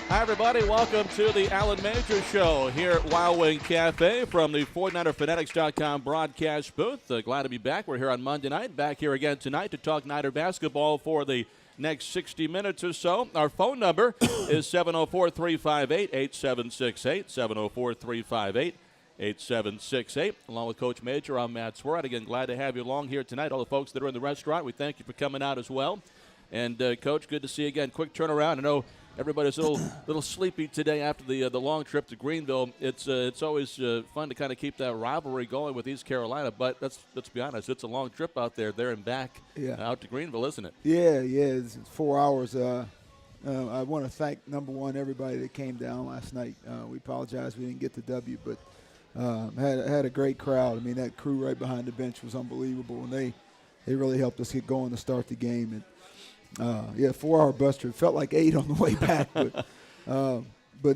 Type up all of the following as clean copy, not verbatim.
Hi, everybody. Welcome to the Alan Major Show here at Wild Wing Cafe from the 49erfanatics.com broadcast booth. Glad to be back. We're here on Monday night. Back here again tonight to talk Niner basketball for the next 60 minutes or so. Our phone number is 704-358-8768, 704-358-8768. Along with Coach Major, I'm Matt Swerrett. Again, glad to have you along here tonight. All the folks that are in the restaurant, we thank you for coming out as well. And, Coach, good to see you again. Quick turnaround. I know everybody's a little sleepy today after the long trip to Greenville. It's always fun to kind of keep that rivalry going with East Carolina, but let's be honest, it's a long trip out there and back out to Greenville, isn't it? Yeah, it's 4 hours. I want to thank, number one, everybody that came down last night. We apologize we didn't get the W, but had a great crowd. I mean, that crew right behind the bench was unbelievable, and they really helped us get going to start the game. And 4-hour bus trip. Felt like 8 on the way back, but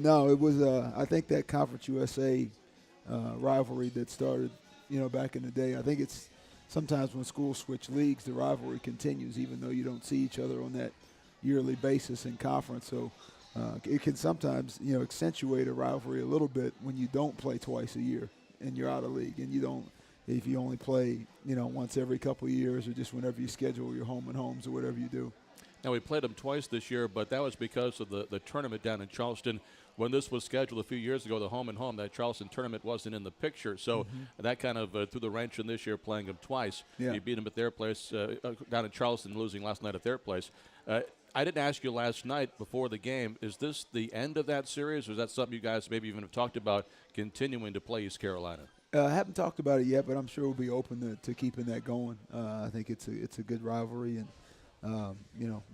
no, it was. I think that Conference USA rivalry that started, back in the day. I think it's sometimes when schools switch leagues, the rivalry continues, even though you don't see each other on that yearly basis in conference. So it can sometimes, accentuate a rivalry a little bit when you don't play twice a year and you're out of league, and you don't. If you only play, once every couple of years, or just whenever you schedule your home and homes or whatever you do. Now, we played them twice this year, but that was because of the tournament down in Charleston. When this was scheduled a few years ago, the home and home, that Charleston tournament wasn't in the picture. So that kind of threw the wrench in this year, playing them twice. Yeah. You beat them at their place down in Charleston, losing last night at their place. I didn't ask you last night before the game, is this the end of that series, or is that something you guys maybe even have talked about continuing to play East Carolina? I haven't talked about it yet, but I'm sure we'll be open to keeping that going. I think it's a good rivalry, and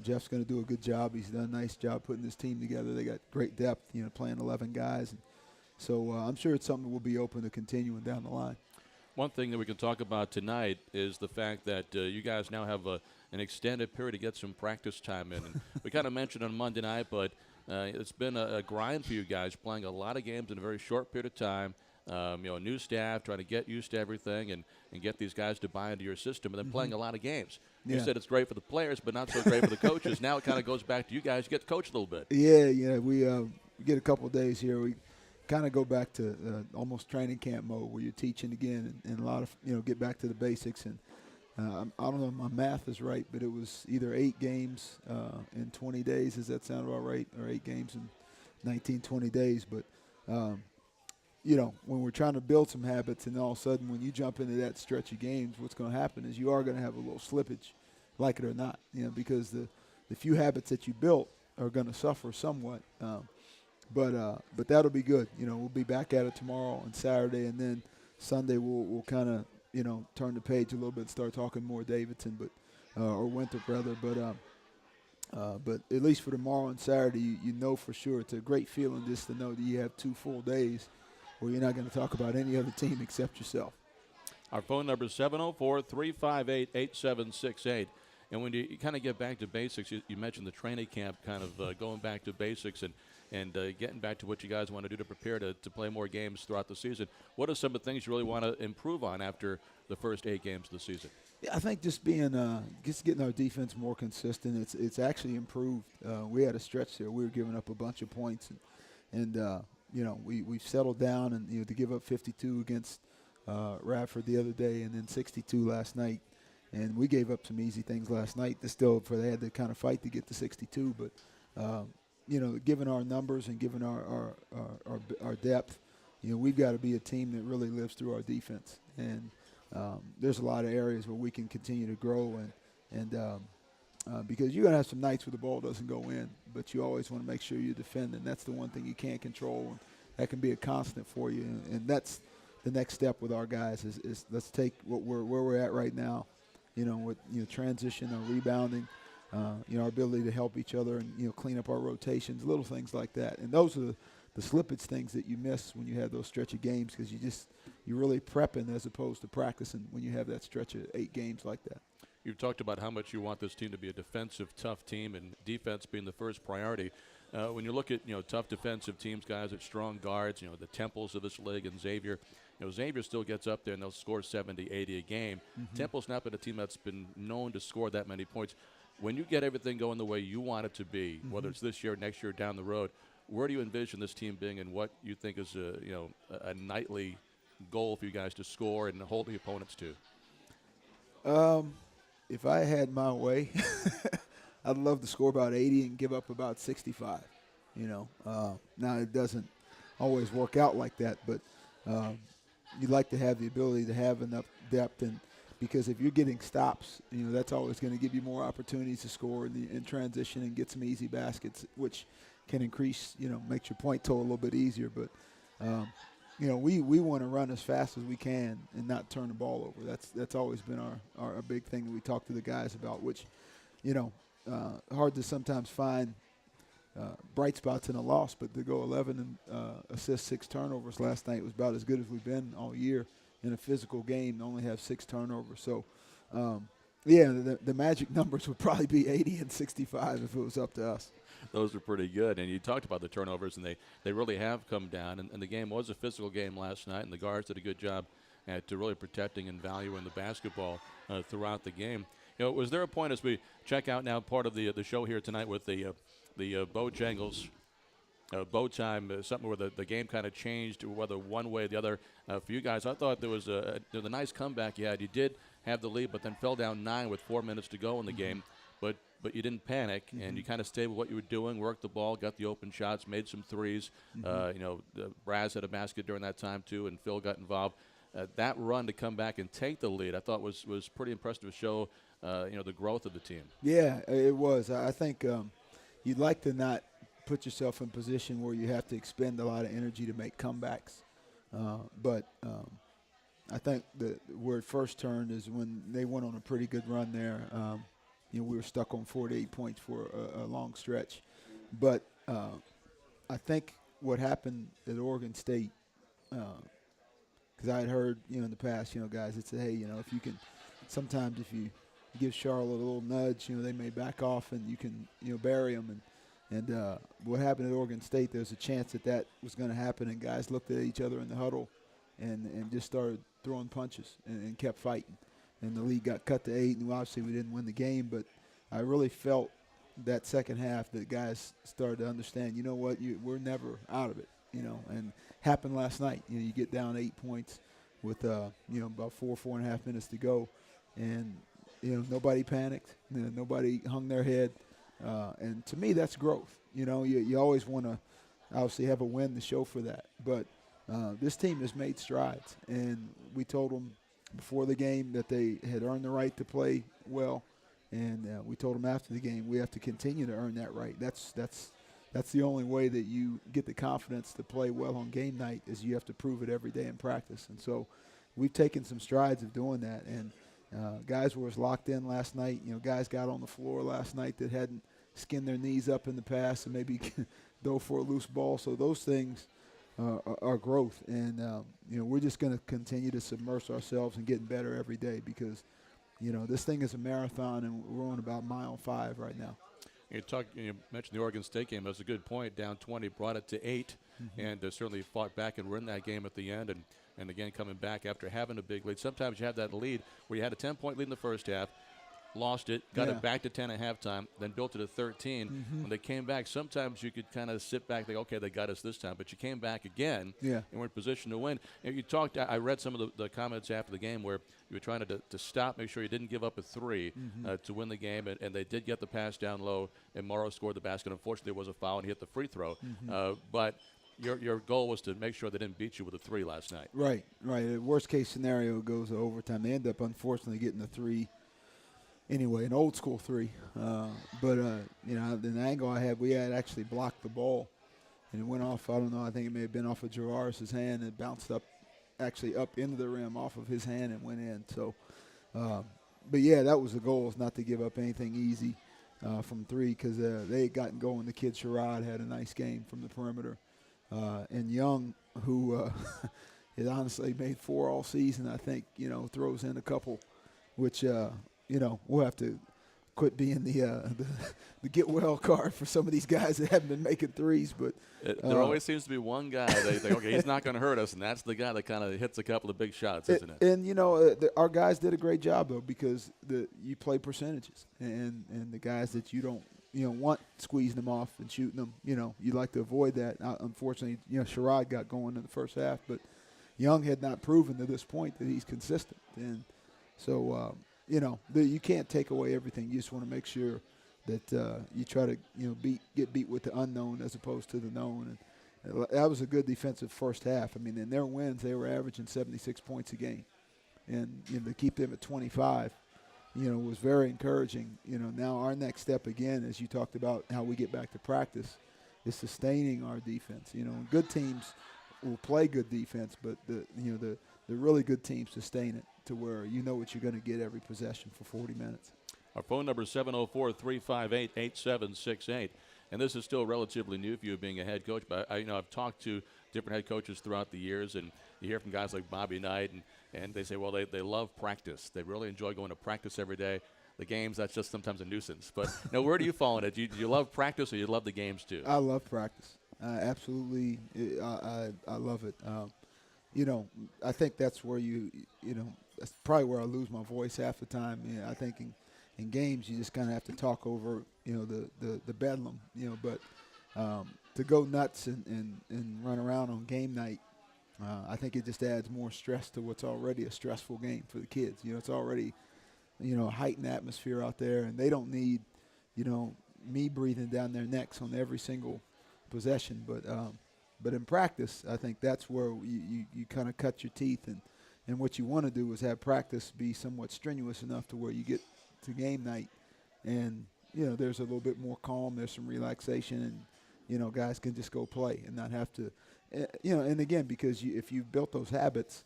Jeff's going to do a good job. He's done a nice job putting this team together. They got great depth, playing 11 guys, and so I'm sure it's something we'll be open to continuing down the line. One thing that we can talk about tonight is the fact that you guys now have an extended period to get some practice time in. And we kind of mentioned on Monday night, but it's been a grind for you guys, playing a lot of games in a very short period of time. New staff, trying to get used to everything and get these guys to buy into your system, and then playing a lot of games. You said it's great for the players, but not so great for the coaches. Now it kind of goes back to you guys. You get to coach a little bit. Yeah, we get a couple of days here. We kind of go back to almost training camp mode, where you're teaching again, and a lot of, get back to the basics. And I don't know if my math is right, but it was either 8 games in 20 days. Does that sound about right? Or 8 games in 19, 20 days. But when we're trying to build some habits, and all of a sudden when you jump into that stretch of games, what's going to happen is you are going to have a little slippage, like it or not, because the few habits that you built are going to suffer somewhat. But that'll be good. We'll be back at it tomorrow and Saturday, and then Sunday we'll kind of, turn the page a little bit and start talking more Davidson, or Winthrop rather. But at least for tomorrow and Saturday, you know for sure it's a great feeling just to know that you have 2 full days where you're not going to talk about any other team except yourself. Our phone number is 704-358-8768. And when you kind of get back to basics, you mentioned the training camp, kind of going back to basics and getting back to what you guys want to do to prepare to play more games throughout the season. What are some of the things you really want to improve on after the first 8 games of the season? Yeah, I think just getting our defense more consistent. It's actually improved. We had a stretch there. We were giving up a bunch of points, and we've settled down, and to give up 52 against Radford the other day, and then 62 last night. And we gave up some easy things last night. They had to kind of fight to get to 62. But given our numbers and given our depth, we've got to be a team that really lives through our defense. And there's a lot of areas where we can continue to grow, and because you're going to have some nights where the ball doesn't go in, but you always want to make sure you defend, and that's the one thing you can't control, and that can be a constant for you. And that's the next step with our guys is let's take where we're at right now, with transition or rebounding, our ability to help each other and clean up our rotations, little things like that. And those are the slippage things that you miss when you have those stretch of games, because you're really prepping as opposed to practicing when you have that stretch of 8 games like that. You've talked about how much you want this team to be a defensive, tough team, and defense being the first priority. When you look at tough defensive teams, guys at strong guards, the Temples of this league, and Xavier. Xavier still gets up there and they'll score 70, 80 a game. Temple's not been a team that's been known to score that many points. When you get everything going the way you want it to be, whether it's this year, next year, down the road, where do you envision this team being, and what you think is a nightly goal for you guys to score and hold the opponents to? If I had my way, I'd love to score about 80 and give up about 65. Now it doesn't always work out like that, but you'd like to have the ability to have enough depth, and because if you're getting stops, that's always going to give you more opportunities to score in transition and get some easy baskets, which can increase, makes your point total a little bit easier. But we want to run as fast as we can and not turn the ball over. That's always been our big thing that we talk to the guys about, which, hard to sometimes find bright spots in a loss, but to go 11 and assist 6 turnovers last night was about as good as we've been all year in a physical game, to only have 6 turnovers. So, the magic numbers would probably be 80 and 65 if it was up to us. Those are pretty good. And you talked about the turnovers, and they really have come down. And the game was a physical game last night, and the guards did a good job at really protecting and valuing the basketball throughout the game. Was there a point, as we check out now part of the show here tonight with the Bojangles bow time, something where the game kind of changed, whether one way or the other for you guys? I thought there was the nice comeback you had. You did have the lead, but then fell down 9 with 4 minutes to go in the game. But you didn't panic, and you kind of stayed with what you were doing, worked the ball, got the open shots, made some threes. Braz had a basket during that time too, and Phil got involved. That run to come back and take the lead, I thought was pretty impressive to show the growth of the team. Yeah, it was. I think you'd like to not put yourself in a position where you have to expend a lot of energy to make comebacks. But I think where it first turned is when they went on a pretty good run there. We were stuck on 48 points for a long stretch. But I think what happened at Oregon State, because I had heard, in the past, guys that say, hey, if you can, sometimes if you give Charlotte a little nudge, they may back off and you can, bury them. And what happened at Oregon State, there was a chance that was going to happen, and guys looked at each other in the huddle and just started throwing punches and kept fighting. And the lead got cut to 8, and obviously we didn't win the game, but I really felt that second half that guys started to understand, we're never out of it, and happened last night. You get down 8 points with, about 4.5 minutes to go, and, nobody panicked, nobody hung their head, and to me that's growth. You always want to obviously have a win to show for that, but this team has made strides, and we told them before the game that they had earned the right to play well, and we told them after the game we have to continue to earn that right. That's the only way that you get the confidence to play well on game night, is you have to prove it every day in practice. And so we've taken some strides of doing that, and guys were as locked in last night. Guys got on the floor last night that hadn't skinned their knees up in the past and maybe dove for a loose ball. So those things our growth, and we're just going to continue to submerge ourselves and getting better every day, because this thing is a marathon, and we're on about mile 5 right now. You mentioned the Oregon State game. That was a good point. Down 20, brought it to 8, and certainly fought back and won that game at the end, and again coming back after having a big lead. Sometimes you have that lead where you had a 10-point lead in the first half, lost it, got it back to 10 at halftime, then built it to 13. When they came back, sometimes you could kind of sit back and think, okay, they got us this time. But you came back again and were in position to win. And you talked, I read some of the comments after the game where you were trying to stop, make sure you didn't give up a 3 to win the game. And they did get the pass down low, and Morrow scored the basket. Unfortunately, there was a foul, and he hit the free throw. But your goal was to make sure they didn't beat you with a 3 last night. Right. The worst-case scenario goes to overtime. They end up, unfortunately, getting the 3. Anyway, an old school 3. But the angle I had, we had actually blocked the ball, and it went off. I don't know. I think it may have been off of Gerard's hand. It bounced up into the rim off of his hand and went in. So, but yeah, that was the goal, is not to give up anything easy from 3, because they had gotten going. The kid Sherrod had a nice game from the perimeter, and Young, who has honestly made 4 all season, I think, throws in a couple, which. We'll have to quit being the get well card for some of these guys that haven't been making 3s. But there always seems to be one guy they think, okay, he's not going to hurt us, and that's the guy that kind of hits a couple of big shots, isn't it? And our guys did a great job, though, because you play percentages, and the guys that you don't want squeezing them off and shooting them. You'd like to avoid that. Unfortunately, Sherrod got going in the first half, but Young had not proven to this point that he's consistent. And so, you can't take away everything. You just want to make sure that you try to, get beat with the unknown as opposed to the known. And that was a good defensive first half. I mean, in their wins, they were averaging 76 points a game. And, to keep them at 25, was very encouraging. Now our next step, again, as you talked about how we get back to practice, is sustaining our defense. Good teams will play good defense, but the really good teams sustain it to where you know what you're going to get every possession for 40 minutes. Our phone number is 704-358-8768. And this is still relatively new for you being a head coach, but I've talked to different head coaches throughout the years, and you hear from guys like Bobby Knight, and they say, well, they love practice. They really enjoy going to practice every day. The games, that's just sometimes a nuisance. But where do you fall in it? Do you love practice, or you love the games too? I love practice. Absolutely, I love it. I think that's where that's probably where I lose my voice half the time. I think in games you just kind of have to talk over, the bedlam, but to go nuts and run around on game night, I think it just adds more stress to what's already a stressful game for the kids. It's already, a heightened atmosphere out there, and they don't need, me breathing down their necks on every single possession. But in practice, I think that's where you kind of cut your teeth, and what you want to do is have practice be somewhat strenuous enough to where you get to game night, and there's a little bit more calm, there's some relaxation, and guys can just go play and not have to, and again, because if you've built those habits,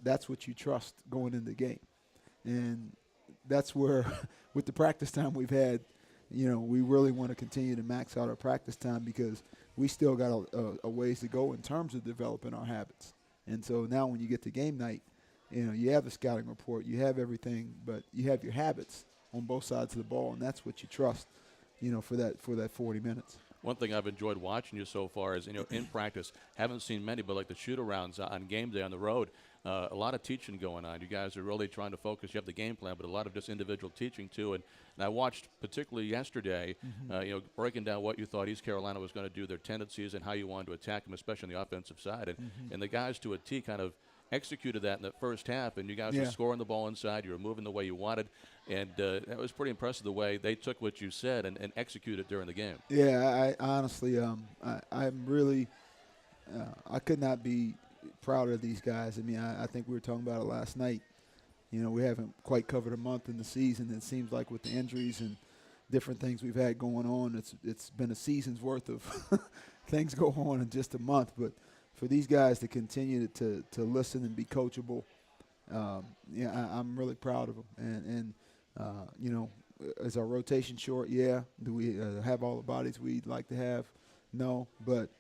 that's what you trust going into the game, and that's where with the practice time we've had, we really want to continue to max out our practice time because we still got a ways to go in terms of developing our habits. And so now when you get to game night, you have the scouting report, you have everything, but you have your habits on both sides of the ball, and that's what you trust, for that 40 minutes. One thing I've enjoyed watching you so far is, in practice, haven't seen many, but like the shoot-arounds on game day on the road, a lot of teaching going on. You guys are really trying to focus. You have the game plan, but a lot of just individual teaching too. And I watched particularly yesterday, breaking down what you thought East Carolina was going to do, their tendencies, and how you wanted to attack them, especially on the offensive side. And the guys to a T kind of executed that in the first half, and you guys were scoring the ball inside. You were moving the way you wanted, and that was pretty impressive the way they took what you said and executed during the game. Yeah, I honestly, I'm really, I could not be prouder of these guys. I mean, I think we were talking about it last night. We haven't quite covered a month in the season. It seems like with the injuries and different things we've had going on, it's been a season's worth of things go on in just a month. But for these guys to continue to listen and be coachable, I'm really proud of them. And is our rotation short? Yeah. Do we have all the bodies we'd like to have? No. But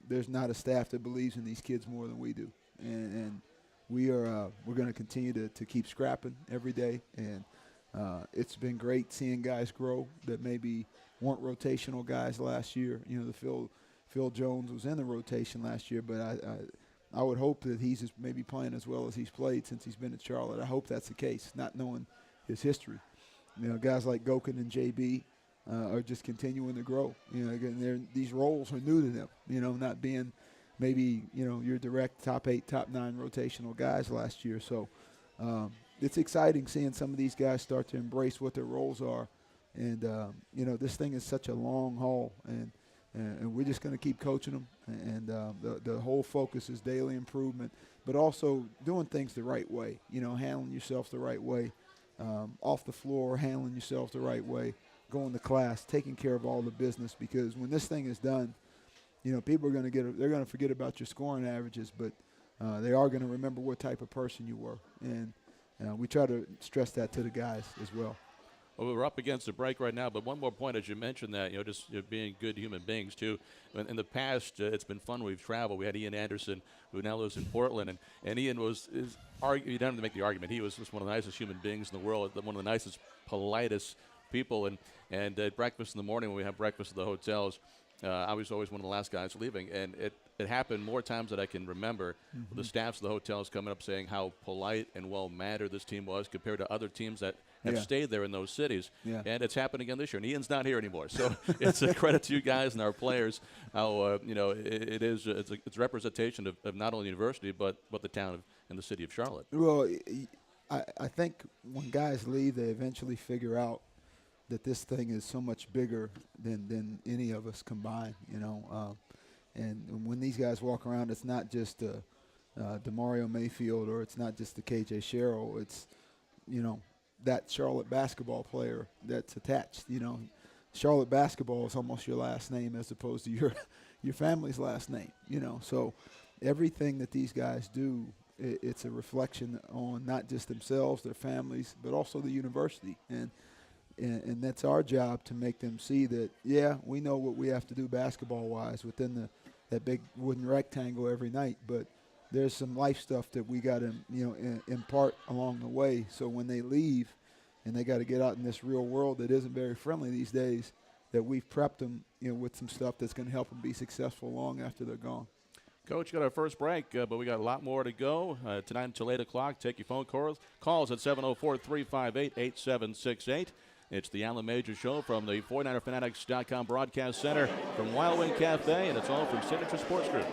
there's not a staff that believes in these kids more than we do. And we're going to continue to keep scrapping every day. And it's been great seeing guys grow that maybe weren't rotational guys last year. The Phil Jones was in the rotation last year, but I would hope that he's just maybe playing as well as he's played since he's been at Charlotte. I hope that's the case, not knowing his history. Guys like Gokin and JB are just continuing to grow. Again, these roles are new to them. Not being maybe your direct top 8, top 9 rotational guys last year. So it's exciting seeing some of these guys start to embrace what their roles are. And this thing is such a long haul, and we're just going to keep coaching them. And the whole focus is daily improvement, but also doing things the right way. Handling yourself the right way, off the floor, handling yourself the right way, going to class, taking care of all the business. Because when this thing is done, people are going to they're going to forget about your scoring averages, but they are going to remember what type of person you were. And we try to stress that to the guys as well. Well, we're up against the break right now, but one more point, as you mentioned that, just being good human beings, too. In the past, it's been fun. We've traveled. We had Ian Anderson, who now lives in Portland, and Ian you don't have to make the argument. He was just one of the nicest human beings in the world, one of the nicest, politest people, and at breakfast in the morning when we have breakfast at the hotels, I was always one of the last guys leaving, and it happened more times than I can remember. With the staffs of the hotels coming up saying how polite and well-mannered this team was compared to other teams that have stayed there in those cities. Yeah. And it's happened again this year. And Ian's not here anymore, so it's a credit to you guys and our players. How it's a representation of not only the university but the town and the city of Charlotte. Well, I think when guys leave, they eventually figure out that this thing is so much bigger than any of us combined, and when these guys walk around, it's not just DeMario Mayfield or it's not just the KJ Sherrill. It's, that Charlotte basketball player that's attached. Charlotte basketball is almost your last name as opposed to your family's last name. So everything that these guys do, it's a reflection on not just themselves, their families, but also the university. And that's our job to make them see that, we know what we have to do basketball-wise within that big wooden rectangle every night, but there's some life stuff that we got to, impart along the way. So when they leave and they got to get out in this real world that isn't very friendly these days, that we've prepped them, with some stuff that's going to help them be successful long after they're gone. Coach, got our first break, but we got a lot more to go tonight until 8 o'clock. Take your phone calls at 704-358-8768. It's the Alan Major Show from the 49erfanatics.com broadcast center from Wild Wing Cafe, and it's all from Signature Sports Group.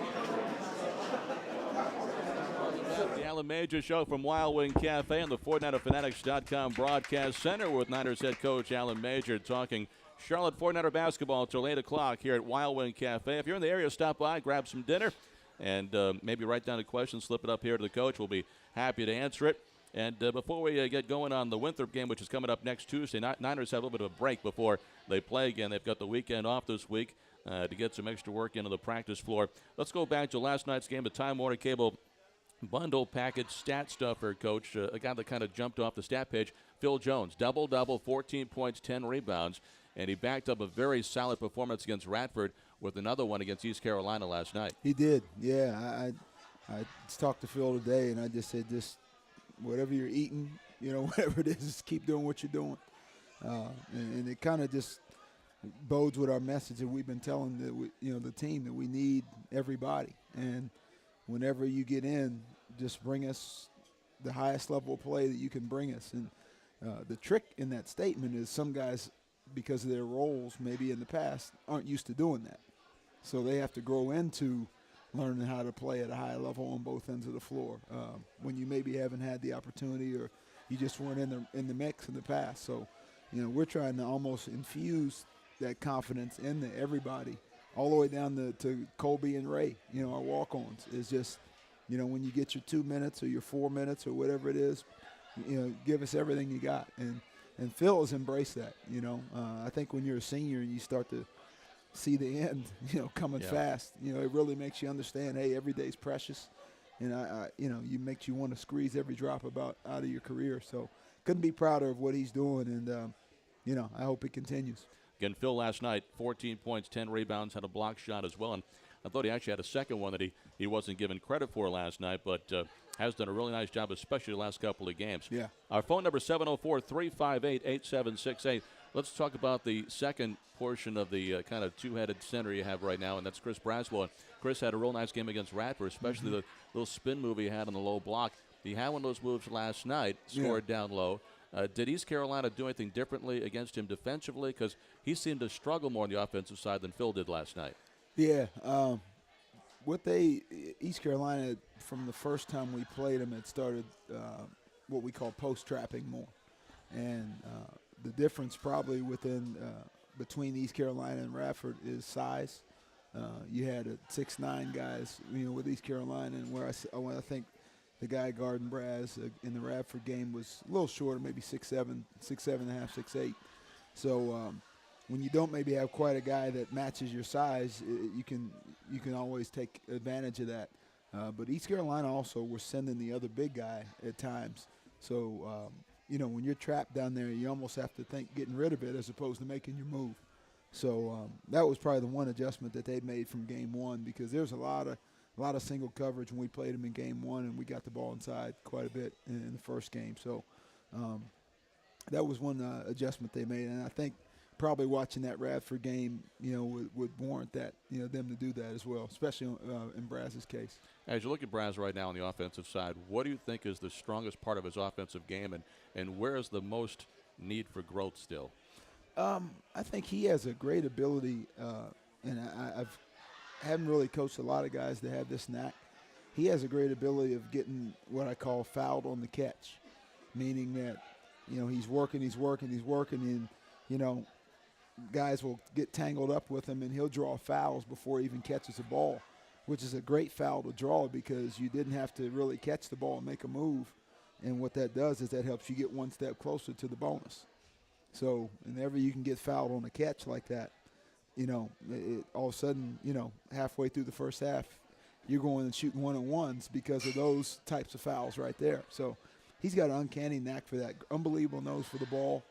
The Alan Major Show from Wild Wing Cafe and the 49erfanatics.com broadcast center with Niners head coach Alan Major talking Charlotte 49er basketball until 8 o'clock here at Wild Wing Cafe. If you're in the area, stop by, grab some dinner, and maybe write down a question, slip it up here to the coach. We'll be happy to answer it. And before we get going on the Winthrop game, which is coming up next Tuesday, Niners have a little bit of a break before they play again. They've got the weekend off this week to get some extra work into the practice floor. Let's go back to last night's game, the Time Warner Cable bundle package stat stuffer, Coach. A guy that kind of jumped off the stat page, Phil Jones, double-double, 14 points, 10 rebounds. And he backed up a very solid performance against Radford with another one against East Carolina last night. He did, yeah. I talked to Phil today, and I just said, whatever you're eating, whatever it is, just keep doing what you're doing. And it kind of just bodes with our message that we've been telling the team that we need everybody. And whenever you get in, just bring us the highest level of play that you can bring us. And the trick in that statement is some guys, because of their roles maybe in the past, aren't used to doing that. So they have to grow into learning how to play at a high level on both ends of the floor when you maybe haven't had the opportunity or you just weren't in the mix in the past. So, we're trying to almost infuse that confidence into everybody, all the way down to Colby and Ray, our walk-ons. It's just, when you get your 2 minutes or your 4 minutes or whatever it is, give us everything you got. And Phil has embraced that, I think when you're a senior and you start to see the end, coming fast, it really makes you understand, hey, every day's precious. And, you makes you want to squeeze every drop out of your career. So couldn't be prouder of what he's doing. And, I hope it continues. Again, Phil last night, 14 points, 10 rebounds, had a block shot as well. And I thought he actually had a second one that he wasn't given credit for last night, but has done a really nice job, especially the last couple of games. Yeah. Our phone number, 704-358-8768. Let's talk about the second portion of the kind of two-headed center you have right now, and that's Chris Braswell. Chris had a real nice game against Radford, especially the little spin move he had on the low block. He had one of those moves last night, scored down low. Did East Carolina do anything differently against him defensively? Because he seemed to struggle more on the offensive side than Phil did last night. Yeah. East Carolina, from the first time we played them, had started what we call post-trapping more. And the difference probably between East Carolina and Radford is size. You had 6'9" guys, with East Carolina, and where I think the guy guarding Braz in the Radford game was a little shorter, maybe 6'7", 6'7.5", 6'8". So when you don't maybe have quite a guy that matches your size, you can always take advantage of that. But East Carolina also was sending the other big guy at times. So, when you're trapped down there, you almost have to think getting rid of it as opposed to making your move. So that was probably the one adjustment that they made from game one, because there's a lot of single coverage when we played them in game one, and we got the ball inside quite a bit in the first game. So that was one adjustment they made. And I think probably watching that Radford game, would warrant that, them to do that as well, especially in Braz's case. As you look at Braz right now on the offensive side, what do you think is the strongest part of his offensive game, and where is the most need for growth still? I think he has a great ability, and haven't really coached a lot of guys that have this knack. He has a great ability of getting what I call fouled on the catch, meaning that, he's working, and, guys will get tangled up with him, and he'll draw fouls before he even catches the ball, which is a great foul to draw because you didn't have to really catch the ball and make a move. And what that does is that helps you get one step closer to the bonus. So whenever you can get fouled on a catch like that, all of a sudden, halfway through the first half, you're going and shooting one-on-ones because of those types of fouls right there. So he's got an uncanny knack for that, unbelievable nose for the ball.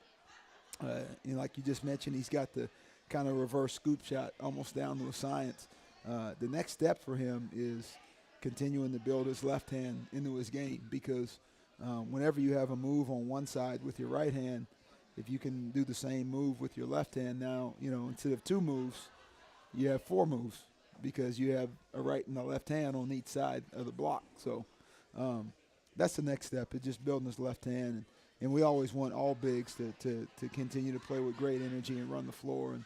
Like you just mentioned, he's got the kind of reverse scoop shot almost down to a science. The next step for him is continuing to build his left hand into his game because whenever you have a move on one side with your right hand, if you can do the same move with your left hand now, instead of 2 moves, you have 4 moves because you have a right and a left hand on each side of the block. So that's the next step, is just building his left hand. And we always want all bigs to continue to play with great energy and run the floor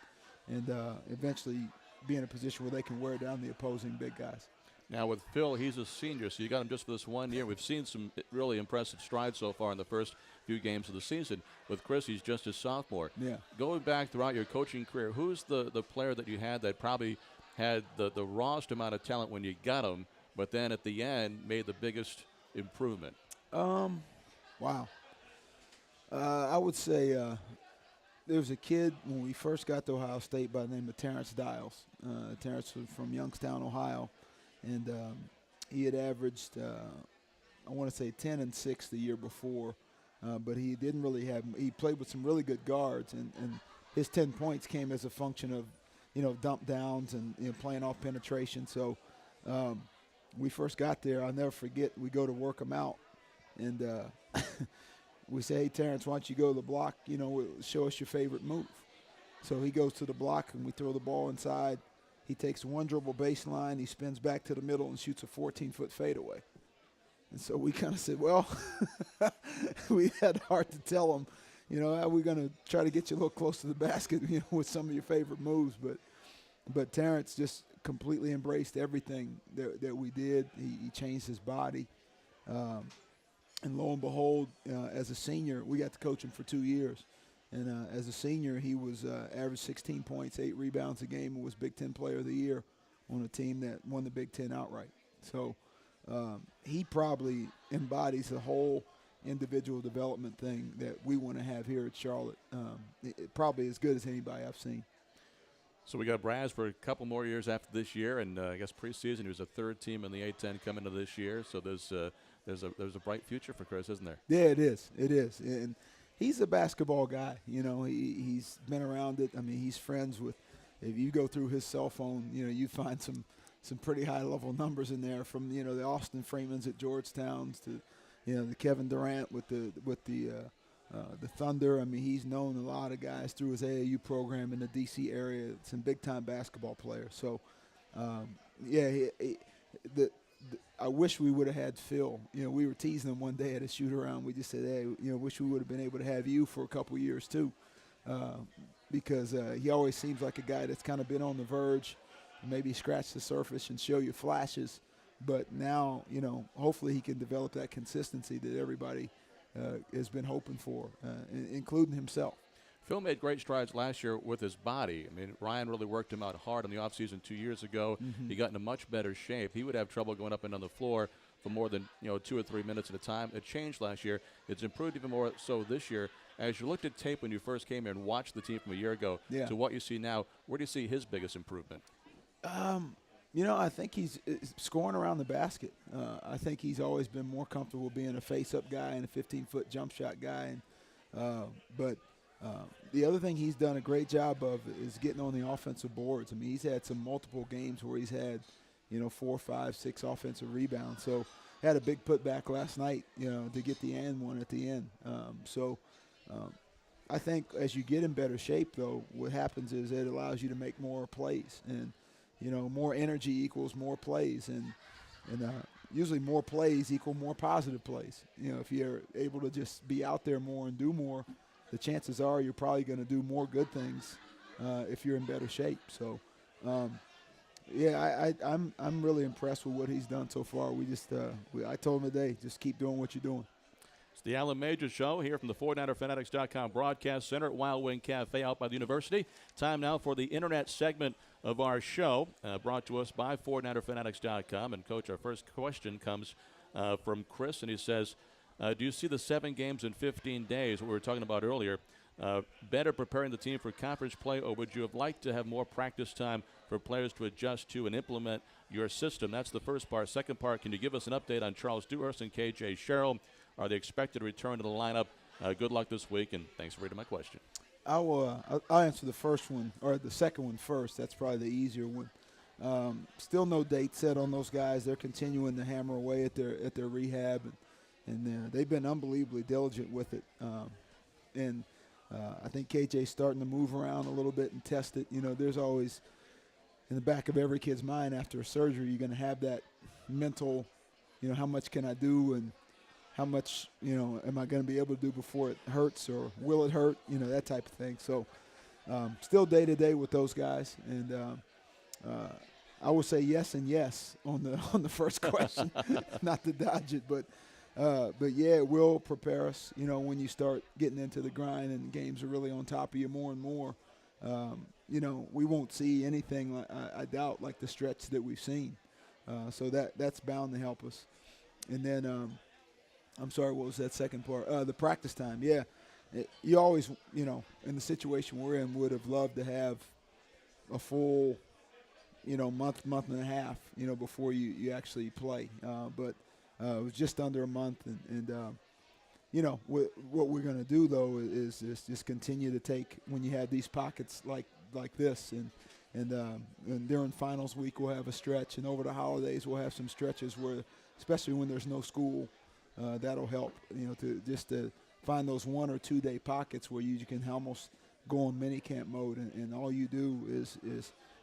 and eventually be in a position where they can wear down the opposing big guys. Now with Phil, he's a senior, so you got him just for this 1 year. We've seen some really impressive strides so far in the first few games of the season. With Chris, he's just a sophomore. Yeah. Going back throughout your coaching career, who's the player that you had that probably had the rawest amount of talent when you got him, but then at the end made the biggest improvement? Wow. I would say there was a kid when we first got to Ohio State by the name of Terrence Dials. Terrence was from Youngstown, Ohio, and he had averaged, I want to say 10 and 6 the year before, but he didn't really have – he played with some really good guards, and his 10 points came as a function of, dump downs and playing off penetration. So we first got there, I'll never forget, we go to work him out, and we say, hey, Terrence, why don't you go to the block, show us your favorite move. So he goes to the block, and we throw the ball inside. He takes one dribble baseline, he spins back to the middle and shoots a 14-foot fadeaway. And so we kind of said, well, we had hard to tell him, we're going to try to get you a little close to the basket, with some of your favorite moves. But Terrence just completely embraced everything that we did. He changed his body. And lo and behold, as a senior, we got to coach him for 2 years. And as a senior, he was averaged 16 points, 8 rebounds a game, and was Big Ten Player of the Year on a team that won the Big Ten outright. So he probably embodies the whole individual development thing that we want to have here at Charlotte. It probably as good as anybody I've seen. So we got Braz for a couple more years after this year, and I guess preseason he was a 3rd team in the A-10 coming into this year. So there's a bright future for Chris, isn't there? Yeah, it is. It is. And he's a basketball guy. He's been around it. I mean, he's friends with – if you go through his cell phone, you find some pretty high-level numbers in there from, the Austin Freemans at Georgetown's to, the Kevin Durant with the Thunder. I mean, he's known a lot of guys through his AAU program in the D.C. area. Some big-time basketball players. So, I wish we would have had Phil. We were teasing him one day at a shoot-around. We just said, hey, wish we would have been able to have you for a couple of years too, because he always seems like a guy that's kind of been on the verge, maybe scratch the surface and show you flashes. But now, hopefully he can develop that consistency that everybody has been hoping for, including himself. Phil made great strides last year with his body. I mean, Ryan really worked him out hard in the offseason 2 years ago. Mm-hmm. He got in a much better shape. He would have trouble going up and down the floor for more than 2 or 3 minutes at a time. It changed last year. It's improved even more so this year. As you looked at tape when you first came here and watched the team from a year ago to what you see now, where do you see his biggest improvement? I think he's scoring around the basket. I think he's always been more comfortable being a face-up guy and a 15-foot jump shot guy. But the other thing he's done a great job of is getting on the offensive boards. I mean, he's had some multiple games where he's had, 4, 5, 6 offensive rebounds. So had a big putback last night, to get the and one at the end. I think as you get in better shape, though, what happens is it allows you to make more plays, and more energy equals more plays, and usually more plays equal more positive plays. If you're able to just be out there more and do more, the chances are you're probably going to do more good things if you're in better shape. So, I'm really impressed with what he's done so far. I told him today, just keep doing what you're doing. It's the Allen Major Show here from the 49erfanatics.com broadcast center at Wild Wing Cafe out by the university. Time now for the internet segment of our show, brought to us by 49erfanatics.com. And, Coach, our first question comes from Chris, and he says, do you see the 7 games in 15 days, what we were talking about earlier, better preparing the team for conference play, or would you have liked to have more practice time for players to adjust to and implement your system? That's the first part. Second part, can you give us an update on Charles Dewhurst and KJ Sherrill? Are they expected to return to the lineup? Good luck this week, and thanks for reading my question. I'll answer the first one, or the second one first. That's probably the easier one. Still no date set on those guys. They're continuing to hammer away at their rehab, and they've been unbelievably diligent with it. I think KJ's starting to move around a little bit and test it. There's always in the back of every kid's mind after a surgery, you're going to have that mental, how much can I do, and how much, am I going to be able to do before it hurts, or will it hurt, that type of thing. So still day-to-day with those guys. And I will say yes and yes on the first question, not to dodge it. But yeah, it will prepare us, when you start getting into the grind and games are really on top of you more and more. We won't see anything, I doubt, like the stretch that we've seen. So that's bound to help us. And then I'm sorry, what was that second part? The practice time, yeah. You always, in the situation we're in, would have loved to have a full, month and a half, before you actually play. But it was just under a month. And what we're going to do, though, is just continue to take, when you have these pockets like this, and during finals week we'll have a stretch, and over the holidays we'll have some stretches where, especially when there's no school, that'll help, to find those 1 or 2 day pockets where you can almost go on mini camp mode, and all you do is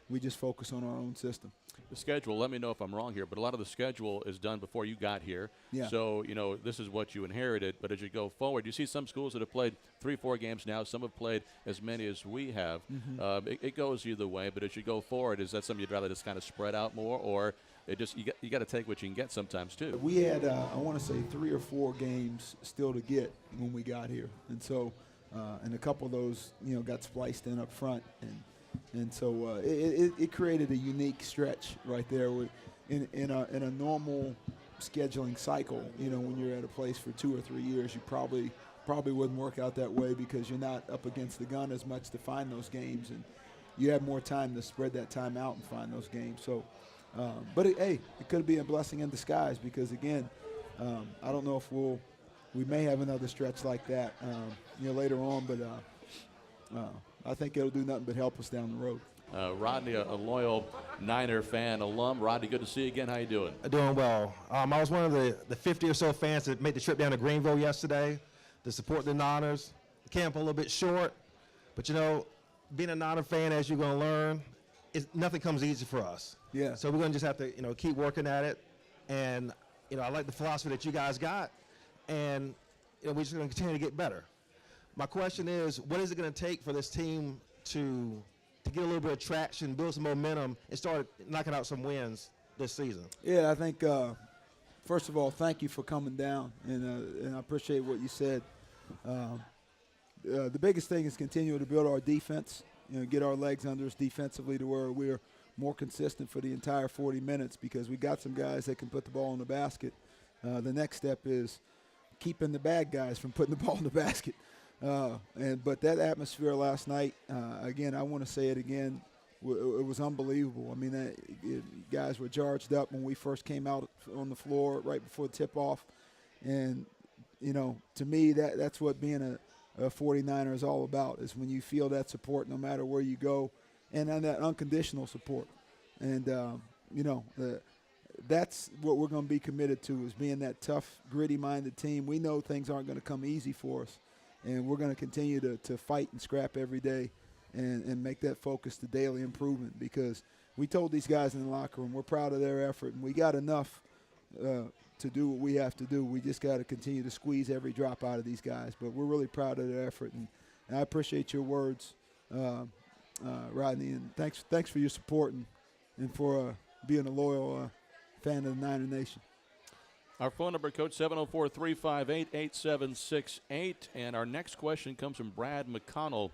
we just focus on our own system. The schedule, let me know if I'm wrong here, but a lot of the schedule is done before you got here. Yeah. So, this is what you inherited. But as you go forward, you see some schools that have played 3-4 games now. Some have played as many as we have. Mm-hmm. It goes either way. But as you go forward, is that something you'd rather just kind of spread out more, or you got to take what you can get sometimes too? We had, I want to say, 3 or 4 games still to get when we got here. And so, and a couple of those, got spliced in up front. And so it created a unique stretch right there. In a normal scheduling cycle, when you're at a place for 2 or 3 years, you probably wouldn't work out that way, because you're not up against the gun as much to find those games, and you have more time to spread that time out and find those games. So, but it could be a blessing in disguise, because again, I don't know if we may have another stretch like that, later on, but I think it'll do nothing but help us down the road. Rodney, a loyal Niner fan, alum. Rodney, good to see you again. How you doing? Doing well. I was one of the 50 or so fans that made the trip down to Greenville yesterday to support the Niners. The camp a little bit short, but being a Niner fan, as you're going to learn, nothing comes easy for us. Yeah. So we're going to just have to keep working at it, and I like the philosophy that you guys got, and we're just going to continue to get better. My question is, what is it going to take for this team to get a little bit of traction, build some momentum, and start knocking out some wins this season? Yeah, I think, first of all, thank you for coming down, and I appreciate what you said. The biggest thing is continue to build our defense, get our legs under us defensively to where we're more consistent for the entire 40 minutes, because we got some guys that can put the ball in the basket. The next step is keeping the bad guys from putting the ball in the basket. But that atmosphere last night, again, I want to say it again, it was unbelievable. I mean, guys were charged up when we first came out on the floor right before the tip-off. And, to me, that's what being a 49er is all about, is when you feel that support no matter where you go, and that unconditional support. And, that's what we're going to be committed to, is being that tough, gritty-minded team. We know things aren't going to come easy for us. and we're going to continue to fight and scrap every day and make that focus the daily improvement, because we told these guys in the locker room we're proud of their effort, and we got enough to do what we have to do. We just got to continue to squeeze every drop out of these guys, but we're really proud of their effort, and I appreciate your words, Rodney, and thanks for your support and for being a loyal fan of the Niner Nation. Our phone number, Coach, 704-358-8768. And our next question comes from Brad McConnell.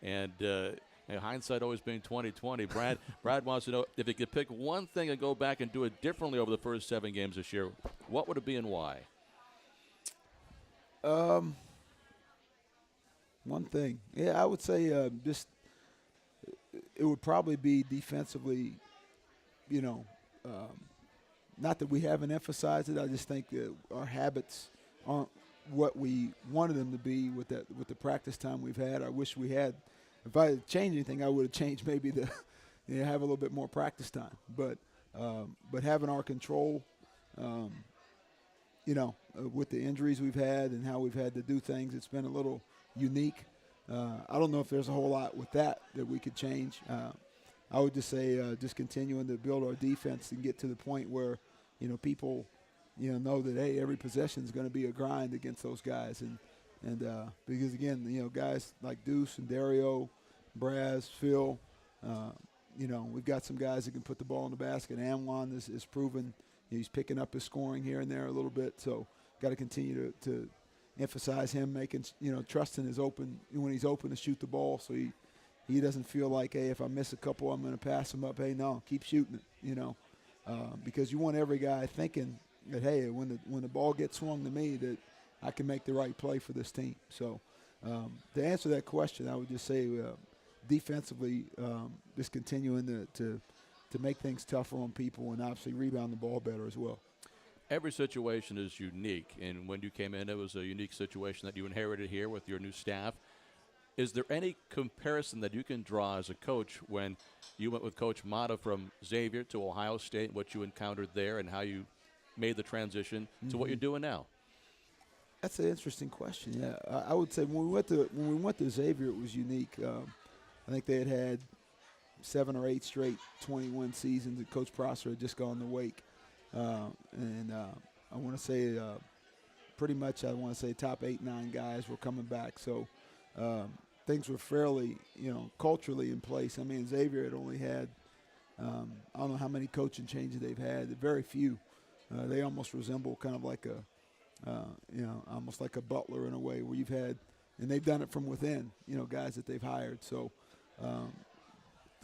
And hindsight always being 20/20. Brad wants to know, if you could pick one thing and go back and do it differently over the first 7 games this year, what would it be and why? One thing. Yeah, I would say just it would probably be defensively, not that we haven't emphasized it. I just think that our habits aren't what we wanted them to be with the practice time we've had. I wish we had. If I had changed anything, I would have changed maybe have a little bit more practice time. But having our control, with the injuries we've had and how we've had to do things, it's been a little unique. I don't know if there's a whole lot with that we could change. I would just say just continuing to build our defense and get to the point where, people, know that, hey, every possession is going to be a grind against those guys. And because, again, guys like Deuce and Dario, Braz, Phil, we've got some guys that can put the ball in the basket. Anwan is proven he's picking up his scoring here and there a little bit. So got to continue to emphasize him making, trusting his open when he's open to shoot the ball, so he doesn't feel like, hey, if I miss a couple, I'm going to pass him up. Hey, no, keep shooting it, because you want every guy thinking that, hey, when the ball gets swung to me, that I can make the right play for this team. So to answer that question, I would just say defensively, just continuing to make things tougher on people and obviously rebound the ball better as well. Every situation is unique, and when you came in, it was a unique situation that you inherited here with your new staff. Is there any comparison that you can draw as a coach when you went with Coach Mata from Xavier to Ohio State, what you encountered there, and how you made the transition to what you're doing now? That's an interesting question. Yeah, I would say when we went to Xavier, it was unique. I think they had 7 or 8 straight 21 seasons, and Coach Prosser had just gone to Wake. I want to say pretty much top 8-9 guys were coming back. So things were fairly, culturally in place. I mean, Xavier had only had, I don't know how many coaching changes they've had, very few. They almost resemble kind of like almost like a butler in a way, where you've had, and they've done it from within, guys that they've hired. So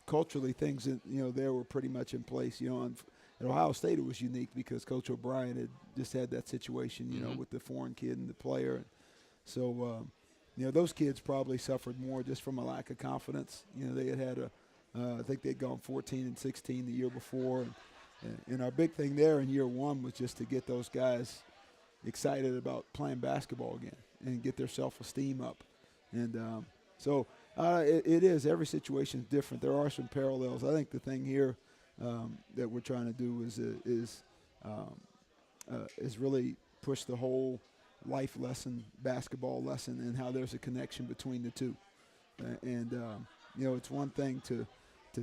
culturally, things, there were pretty much in place, and at Ohio State, it was unique because Coach O'Brien had just had that situation, with the foreign kid and the player. And so, those kids probably suffered more just from a lack of confidence. They had I think they'd gone 14-16 the year before. And our big thing there in year one was just to get those guys excited about playing basketball again and get their self-esteem up. And so it is. Every situation is different. There are some parallels. I think the thing here that we're trying to do is really push the whole life lesson, basketball lesson, and how there's a connection between the two. It's one thing to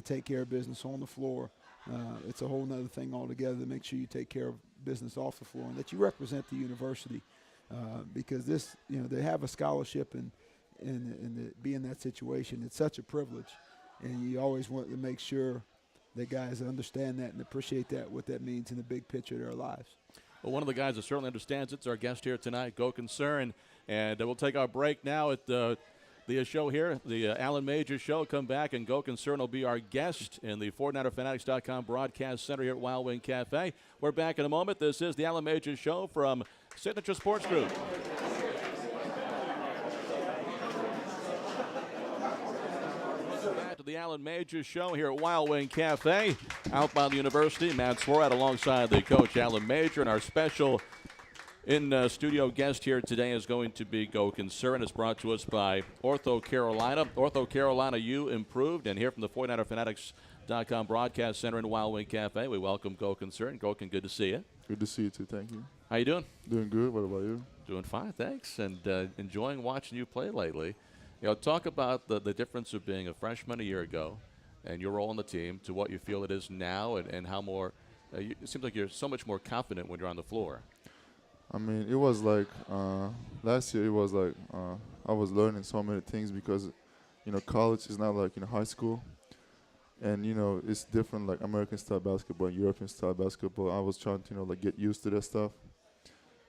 take care of business on the floor. It's a whole other thing altogether to make sure you take care of business off the floor and that you represent the university, because this, they have a scholarship and be in that situation. It's such a privilege, and you always want to make sure that guys understand that and appreciate that, what that means in the big picture of their lives. Well, one of the guys that certainly understands it's our guest here tonight, Go Concern. And we'll take our break now at the show here, the Allen Major Show. Come back, and Go Concern will be our guest in the 49erfanatics.com broadcast center here at Wild Wing Cafe. We're back in a moment. This is the Allen Major Show from Signature Sports Group. The Allen Major Show here at Wild Wing Cafe, out by the university. Matt Swarad alongside the coach, Allen Major, and our special in-studio guest here today is going to be Go Concern. It's brought to us by Ortho Carolina. Ortho Carolina, you improved. And here from the 49erfanatics.com broadcast center in Wild Wing Cafe, we welcome Go Concern. Go, good to see you. Good to see you too. Thank you. How you doing? Doing good. What about you? Doing fine, thanks, and enjoying watching you play lately. Talk about the difference of being a freshman a year ago and your role on the team to what you feel it is now, and how more. It seems like you're so much more confident when you're on the floor. I mean, it was like last year. It was like I was learning so many things because, college is not like high school, and it's different like American style basketball and European style basketball. I was trying to like get used to that stuff,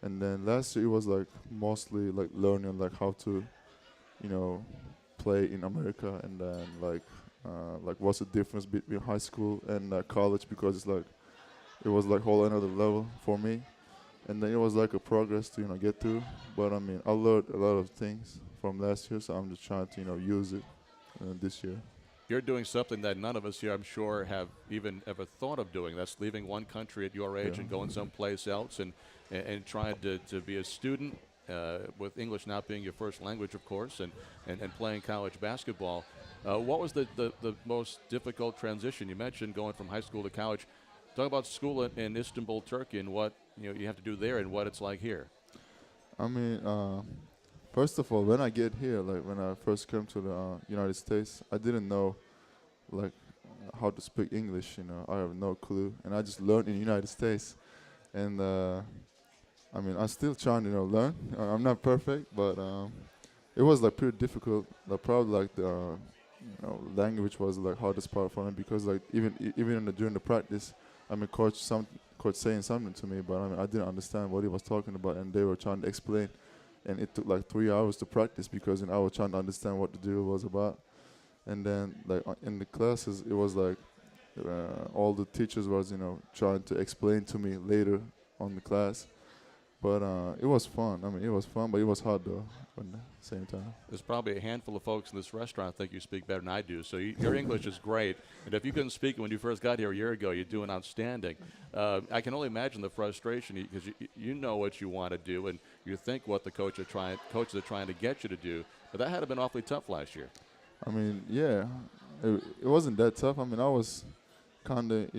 and then last year it was like mostly like learning like how to, play in America, and then like what's the difference between high school and college, because it was like whole another level for me. And then it was like a progress to get through. But I mean, I learned a lot of things from last year, so I'm just trying to use it this year. You're doing something that none of us here, I'm sure, have even ever thought of doing. That's leaving one country at your age and going someplace else, and trying to be a student, with English not being your first language, of course, and playing college basketball. What was the most difficult transition? You mentioned going from high school to college. Talk about school in Istanbul, Turkey, and what you have to do there and what it's like here. I mean, first of all, when I get here, like when I first came to the United States, I didn't know like how to speak English. I have no clue, and I just learned in the United States. And I mean, I'm still trying to learn. I'm not perfect, but it was like pretty difficult. Like probably like the language was like hardest part for me, because like even during the practice, I mean, coach saying something to me, but I mean, I didn't understand what he was talking about, and they were trying to explain, and it took like 3 hours to practice because I was trying to understand what the drill was about. And then like in the classes, it was like all the teachers was trying to explain to me later on the class, but it was fun. I mean, it was fun, but it was hard though at the same time. There's probably a handful of folks in this restaurant think you speak better than I do, so your English is great. And if you couldn't speak it when you first got here a year ago, you're doing outstanding. I can only imagine the frustration, because you know what you want to do, and you think what the coaches are trying to get you to do. But that had to have been awfully tough last year. I mean, yeah, it wasn't that tough. I mean, I was kind of,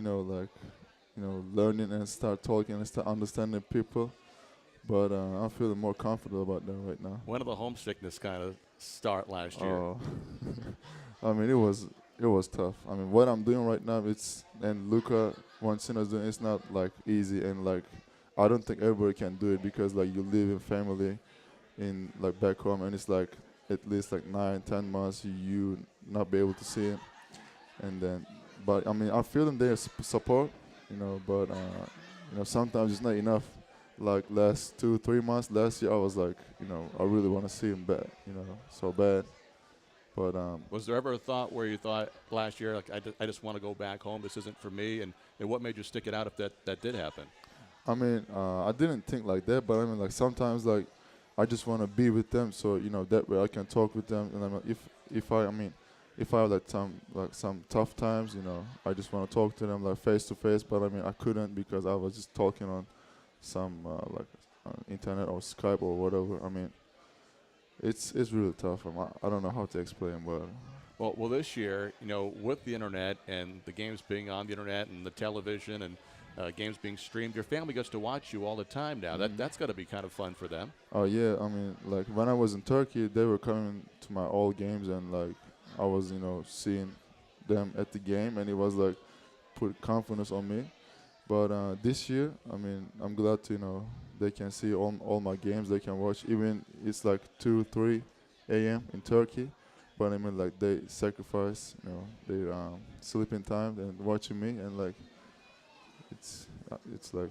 learning and start talking and start understanding people. But I'm feeling more comfortable about that right now. When did the homesickness kind of start last year? Oh, I mean, it was tough. I mean, what I'm doing right now, and Luca Wancino's doing, it's not like easy, and like I don't think everybody can do it, because like you live in family in like back home, and it's like at least like 9-10 months you not be able to see it. And then, but I mean, I feel them there support, but sometimes it's not enough. Like last 2-3 months last year, I was like, I really want to see him back, so bad. But was there ever a thought where you thought last year, like, I just want to go back home, this isn't for me, and what made you stick it out if that did happen? I mean, I didn't think like that, but I mean, like sometimes like I just want to be with them, so that way I can talk with them. And I mean, if I have like some tough times, I just want to talk to them like face to face. But I mean, I couldn't, because I was just talking on some internet or Skype or whatever. I mean, it's really tough. I don't know how to explain, but well, this year, with the internet and the games being on the internet and the television and games being streamed, your family gets to watch you all the time now. That's got to be kind of fun for them. Oh yeah, I mean, like when I was in Turkey, they were coming to my all games, and like I was seeing them at the game, and it was like put confidence on me. But this year, I mean, I'm glad to, they can see all my games. They can watch, even it's like 2-3 a.m. in Turkey. But I mean, like they sacrifice, their sleeping time and watching me, and like it's like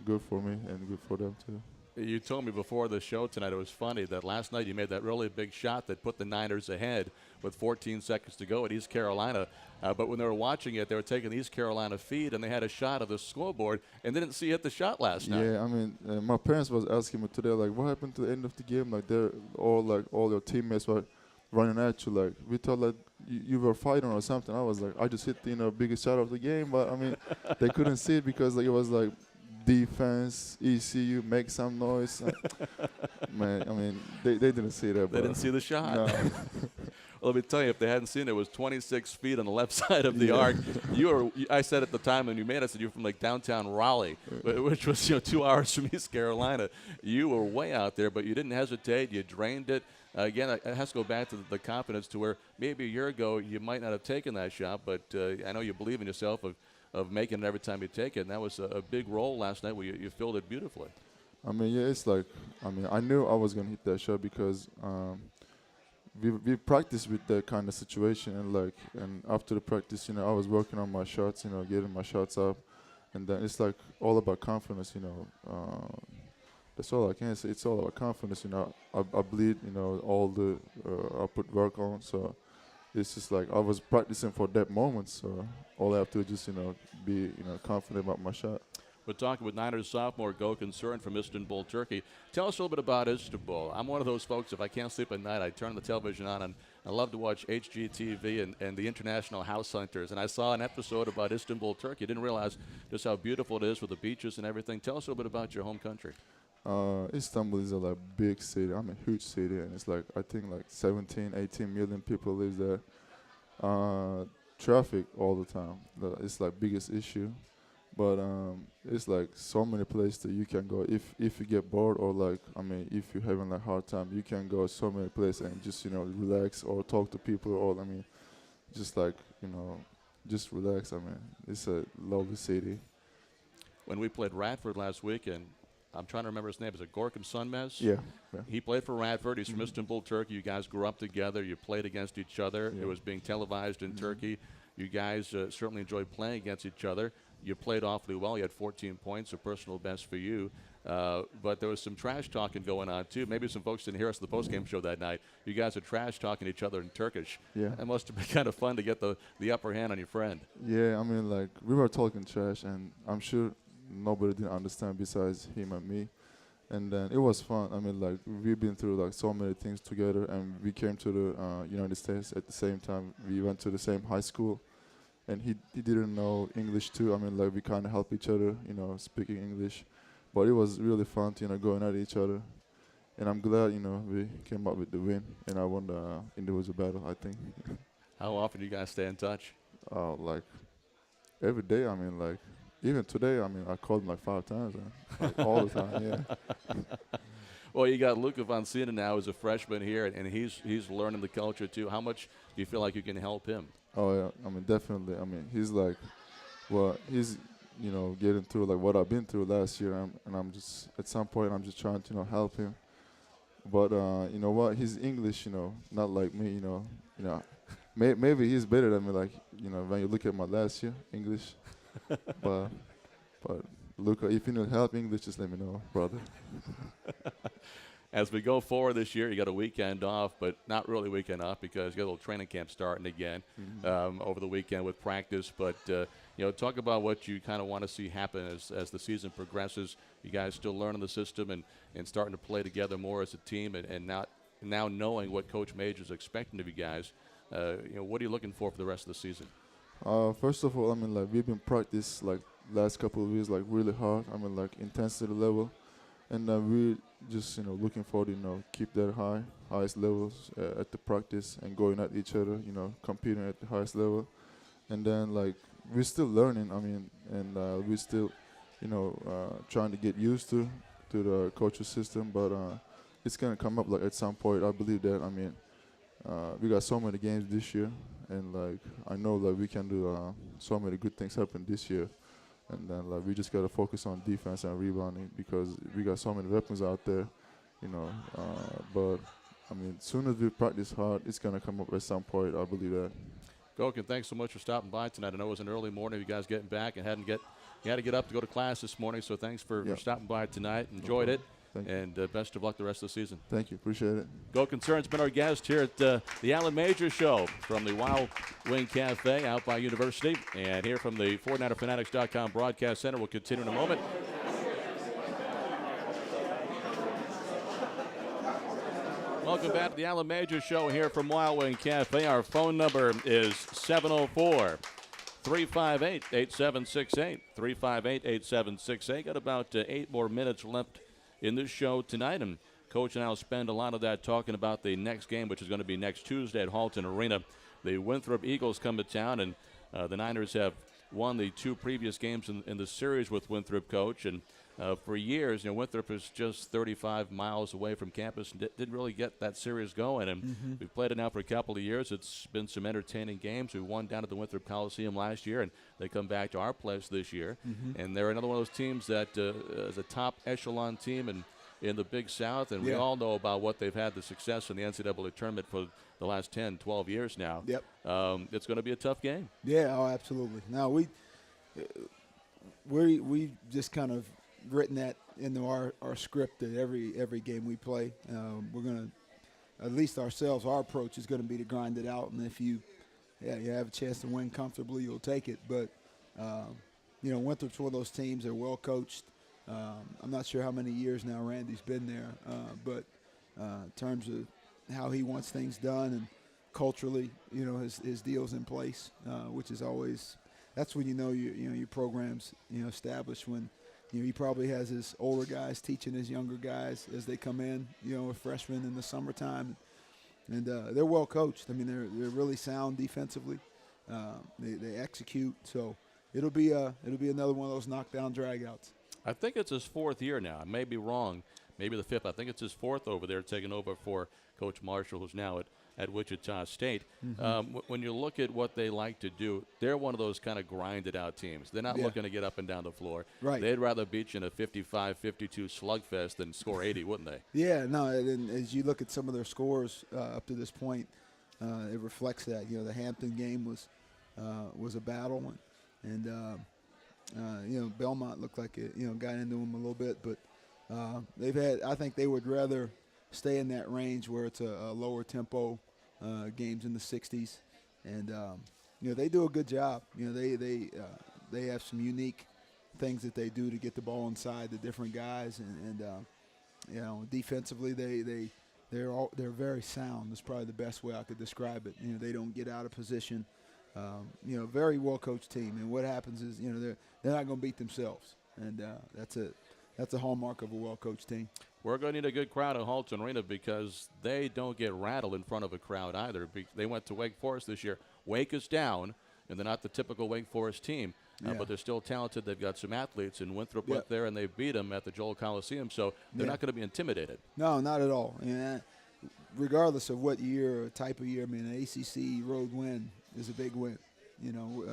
good for me and good for them too. You told me before the show tonight, it was funny that last night you made that really big shot that put the Niners ahead with 14 seconds to go at East Carolina. But when they were watching it, they were taking the East Carolina feed, and they had a shot of the scoreboard, and they didn't see you hit the shot last night. Yeah, I mean, my parents was asking me today, like, what happened to the end of the game? Like, all your teammates were running at you. Like, we thought like you were fighting or something. I was like, I just hit the biggest shot of the game, but I mean, they couldn't see it because like it was like defense, ECU, make some noise. Man, I mean, they didn't see that. They didn't see the shot. No. Let me tell you, if they hadn't seen it, it was 26 feet on the left side of the arc. I said at the time when you made it, I said you were from like downtown Raleigh, which was 2 hours from East Carolina. You were way out there, but you didn't hesitate. You drained it. Again, it has to go back to the confidence to where maybe a year ago you might not have taken that shot, but I know you believe in yourself of making it every time you take it, and that was a big role last night where you filled it beautifully. I mean, yeah, it's like, I mean, I knew I was going to hit that shot because we practiced with that kind of situation, and after the practice, I was working on my shots, getting my shots up, and then it's like all about confidence, that's all I can say. It's all about confidence, I bleed, all the I put work on, so it's just like I was practicing for that moment, so all I have to do is just be confident about my shot. We're talking with Niners sophomore Go Concern from Istanbul, Turkey. Tell us a little bit about Istanbul. I'm one of those folks, if I can't sleep at night, I turn the television on, and I love to watch HGTV and the International House Hunters. And I saw an episode about Istanbul, Turkey. Didn't realize just how beautiful it is with the beaches and everything. Tell us a little bit about your home country. Istanbul is a big city. I'm a huge city, and it's I think 17, 18 million people live there. Traffic all the time. It's biggest issue. But it's so many places that you can go if you get bored or if you're having hard time, you can go so many places and just relax or talk to people or just just relax. It's a lovely city. When we played Radford last week, and I'm trying to remember his name, is it Gorkum Sunmez? Yeah. He played for Radford. He's from Istanbul, Turkey. You guys grew up together. You played against each other. Yeah. It was being televised in Turkey. You guys certainly enjoyed playing against each other. You played awfully well. You had 14 points, a personal best for you. But there was some trash talking going on, too. Maybe some folks didn't hear us at the postgame show that night. You guys are trash talking each other in Turkish. Yeah. That must have been kind of fun to get the upper hand on your friend. Yeah, we were talking trash, and I'm sure nobody didn't understand besides him and me. And then it was fun. We've been through so many things together, and we came to the United States at the same time. We went to the same high school. And he didn't know English too. We kind of help each other, speaking English. But it was really fun, going at each other. And I'm glad, we came up with the win. And I won the individual battle, I think. How often do you guys stay in touch? Every day. Even today, I called him 5 times, all the time, yeah. Well, you got Luca Von Sina now as a freshman here, and he's learning the culture too. How much do you feel like you can help him? Oh yeah, definitely. He's he's getting through what I've been through last year, and I'm just at some point I'm just trying to help him. But you know what? His English, not like me. Maybe he's better than me. When you look at my last year English, but Luca, if you need help English, just let me know, brother. As we go forward this year, you got a weekend off, but not really a weekend off because you got a little training camp starting again over the weekend with practice. But talk about what you kind of want to see happen as the season progresses. You guys still learning the system and starting to play together more as a team, and now knowing what Coach Major's expecting of you guys. What are you looking for the rest of the season? First of all, we've been practice last couple of years really hard. Intensity level. And we're just, looking forward to, keep that highest levels at the practice and going at each other, competing at the highest level. And then, we're still learning, and we're still, trying to get used to the coaching system. But it's going to come up, at some point. I believe that, we got so many games this year. And, I know that we can do so many good things happen this year. And then we just got to focus on defense and rebounding because we got so many weapons out there, But, as soon as we practice hard, it's going to come up at some point. I believe that. Gokin, thanks so much for stopping by tonight. I know it was an early morning. You guys getting back and you had to get up to go to class this morning. So thanks for stopping by tonight. Enjoyed it. And best of luck the rest of the season. Thank you. Appreciate it. Go Concern's been our guest here at the Allen Major Show from the Wild Wing Cafe out by University. And here from the 49erfanatics.com broadcast center. We'll continue in a moment. Welcome back to the Allen Major Show here from Wild Wing Cafe. Our phone number is 704-358-8768. 358-8768. Got about 8 more minutes left in this show tonight. And Coach and I will spend a lot of that talking about the next game, which is going to be next Tuesday at Halton Arena. The Winthrop Eagles come to town, and the Niners have won the 2 previous games in the series with Winthrop, Coach. And for years, Winthrop is just 35 miles away from campus and didn't really get that series going. And we've played it now for a couple of years. It's been some entertaining games. We won down at the Winthrop Coliseum last year, and they come back to our place this year. And they're another one of those teams that is a top echelon team in the Big South, and we all know about what they've had the success in the NCAA tournament for the last 10, 12 years now. Yep. It's going to be a tough game. Yeah, oh, absolutely. Now, we just kind of written that into our script that every game we play, we're going to, at least ourselves, our approach is going to be to grind it out, and if you have a chance to win comfortably, you'll take it. But, Winthrop's one of those teams. They're well coached. I'm not sure how many years now Randy's been there, but in terms of how he wants things done and culturally, his deal's in place, which is always, that's when your program's established, when he probably has his older guys teaching his younger guys as they come in, a freshman in the summertime, and they're well coached. I mean, they're really sound defensively. They execute, so it'll be another one of those knockdown dragouts. I think it's his 4th year now. I may be wrong. Maybe the 5th. I think it's his 4th over there, taking over for Coach Marshall, who's now at Wichita State. When you look at what they like to do, they're one of those kind of grinded-out teams. They're not looking to get up and down the floor. Right. They'd rather beat you in a 55-52 slugfest than score 80, wouldn't they? Yeah, no, and as you look at some of their scores up to this point, it reflects that. The Hampton game was a battle, and Belmont looked like it, got into them a little bit, but I think they would rather stay in that range where it's a lower tempo games in the 60s, and they do a good job. They have some unique things that they do to get the ball inside the different guys, and defensively they're very sound. That's probably the best way I could describe it. They don't get out of position. Very well coached team, and what happens is they're not going to beat themselves, and that's a hallmark of a well coached team. We're going to need a good crowd at Halton Arena because they don't get rattled in front of a crowd either. They went to Wake Forest this year. Wake is down, and they're not the typical Wake Forest team, but they're still talented. They've got some athletes, and Winthrop went there and they beat them at the Joel Coliseum, so they're not going to be intimidated. No, not at all. Regardless of what year or type of year, an ACC road win is a big win,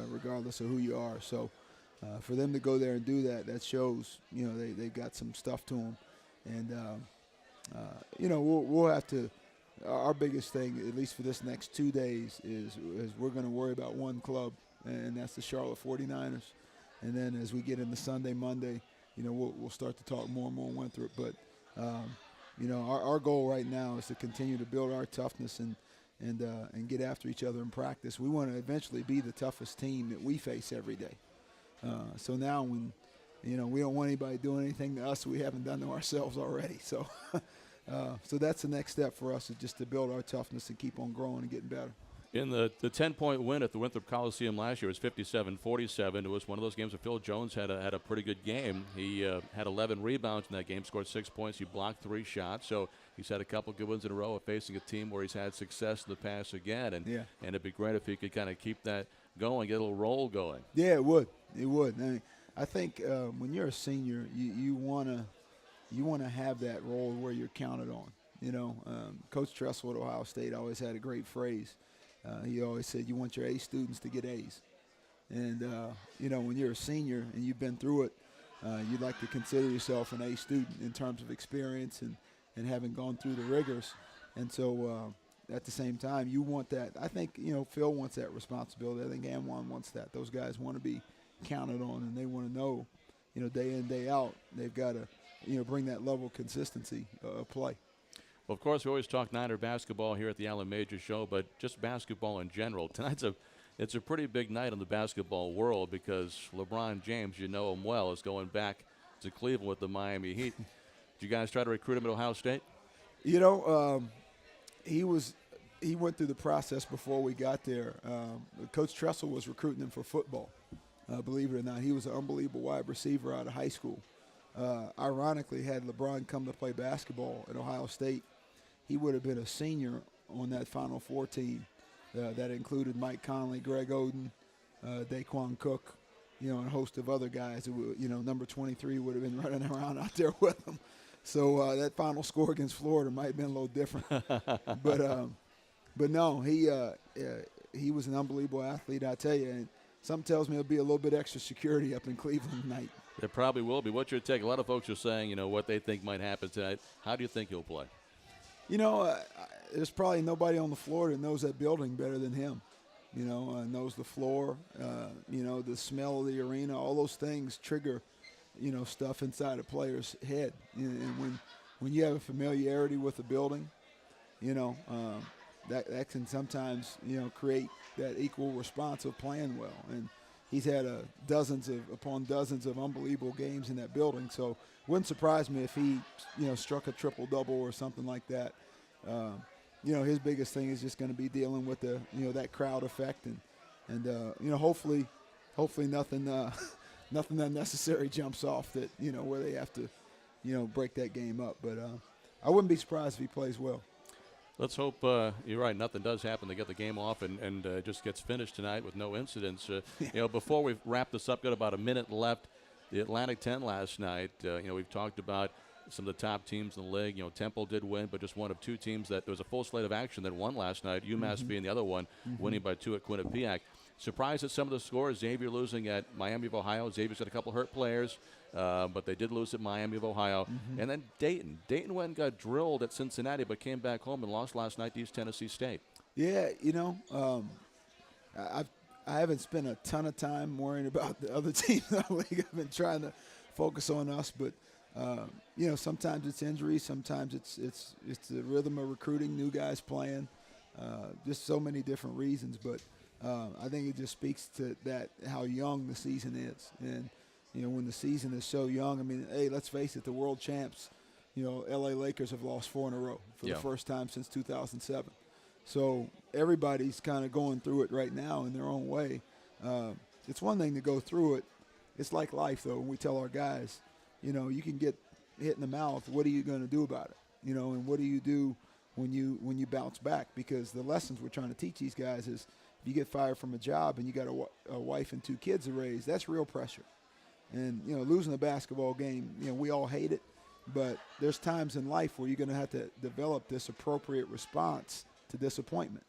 regardless of who you are. So for them to go there and do that shows, they've got some stuff to them. And, we'll have to – our biggest thing, at least for this next 2 days, is we're going to worry about one club, and that's the Charlotte 49ers. And then as we get into Sunday, Monday, we'll start to talk more and more Winthrop. But, our goal right now is to continue to build our toughness and get after each other in practice. We want to eventually be the toughest team that we face every day. So now when – we don't want anybody doing anything to us we haven't done to ourselves already. So so that's the next step for us, is just to build our toughness and keep on growing and getting better. In the 10-point win at the Winthrop Coliseum last year, it was 57-47. It was one of those games where Phil Jones had a pretty good game. He had 11 rebounds in that game, scored 6 points. He blocked 3 shots. So he's had a couple good ones in a row of facing a team where he's had success in the past again. And it'd be great if he could kind of keep that going, get a little roll going. Yeah, it would. It would. I think when you're a senior, you wanna have that role where you're counted on. Coach Tressel at Ohio State always had a great phrase. He always said, "You want your A students to get A's," and when you're a senior and you've been through it, you'd like to consider yourself an A student in terms of experience and having gone through the rigors. And so at the same time, you want that. I think Phil wants that responsibility. I think Anwan wants that. Those guys want to be counted on, and they want to know, day in, day out, they've got to, bring that level of consistency of play. Well, of course, we always talk Niner basketball here at the Allen Major Show, but just basketball in general. Tonight's it's a pretty big night in the basketball world because LeBron James, you know him well, is going back to Cleveland with the Miami Heat. Did you guys try to recruit him at Ohio State? He went through the process before we got there. Coach Tressel was recruiting him for football. Believe it or not, he was an unbelievable wide receiver out of high school. Ironically, had LeBron come to play basketball at Ohio State, he would have been a senior on that Final Four team that included Mike Conley, Greg Oden, Daquan Cook, and a host of other guys. Who, number 23 would have been running around out there with them. So that final score against Florida might have been a little different. But no, he was an unbelievable athlete, I tell you. And something tells me there'll be a little bit extra security up in Cleveland tonight. There probably will be. What's your take? A lot of folks are saying, what they think might happen tonight. How do you think he'll play? There's probably nobody on the floor that knows that building better than him. Knows the floor, the smell of the arena, all those things trigger, stuff inside a player's head. And when you have a familiarity with the building, that can sometimes, create that equal response of playing well. And he's had dozens upon dozens of unbelievable games in that building. So it wouldn't surprise me if he, struck a triple-double or something like that. His biggest thing is just going to be dealing with the, that crowd effect and hopefully nothing unnecessary jumps off that, where they have to, break that game up. But I wouldn't be surprised if he plays well. Let's hope you're right. Nothing does happen to get the game off and just gets finished tonight with no incidents. Before we wrap this up, got about a minute left. The Atlantic 10 last night. We've talked about some of the top teams in the league. Temple did win, but just one of two teams that there was a full slate of action that won last night. UMass being the other one, winning by 2 at Quinnipiac. Surprised at some of the scores. Xavier losing at Miami of Ohio. Xavier's got a couple hurt players, but they did lose at Miami of Ohio. And then Dayton. Dayton went and got drilled at Cincinnati, but came back home and lost last night to East Tennessee State. Yeah, I haven't spent a ton of time worrying about the other teams in the league. I've been trying to focus on us, but sometimes it's injuries, sometimes it's the rhythm of recruiting, new guys playing, just so many different reasons. But I think it just speaks to that how young the season is, and when the season is so young. I mean, hey, let's face it, the world champs, L.A. Lakers have lost 4 in a row for the first time since 2007. So everybody's kind of going through it right now in their own way. It's one thing to go through it. It's like life, though. When we tell our guys, you can get hit in the mouth. What are you going to do about it? And what do you do when you bounce back? Because the lessons we're trying to teach these guys is if you get fired from a job and you got a wife and 2 kids to raise, that's real pressure. And, losing a basketball game, we all hate it. But there's times in life where you're going to have to develop this appropriate response to disappointment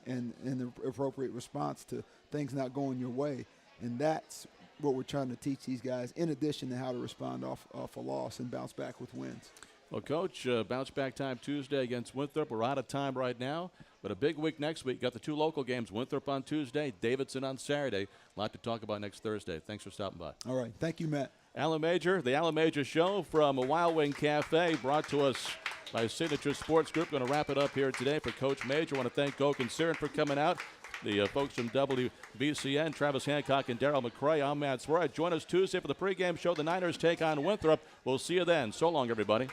and the appropriate response to things not going your way. And that's what we're trying to teach these guys, in addition to how to respond off a loss and bounce back with wins. Well, Coach, bounce back time Tuesday against Winthrop. We're out of time right now, but a big week next week. Got the 2 local games, Winthrop on Tuesday, Davidson on Saturday. A lot to talk about next Thursday. Thanks for stopping by. All right. Thank you, Matt. Alan Major, the Alan Major Show from a Wild Wing Cafe, brought to us by Signature Sports Group. Going to wrap it up here today for Coach Major. I want to thank Goke and Siren for coming out. The folks from WVCN, Travis Hancock and Darryl McCray. I'm Matt Swear. Join us Tuesday for the pregame show. The Niners take on Winthrop. We'll see you then. So long, everybody.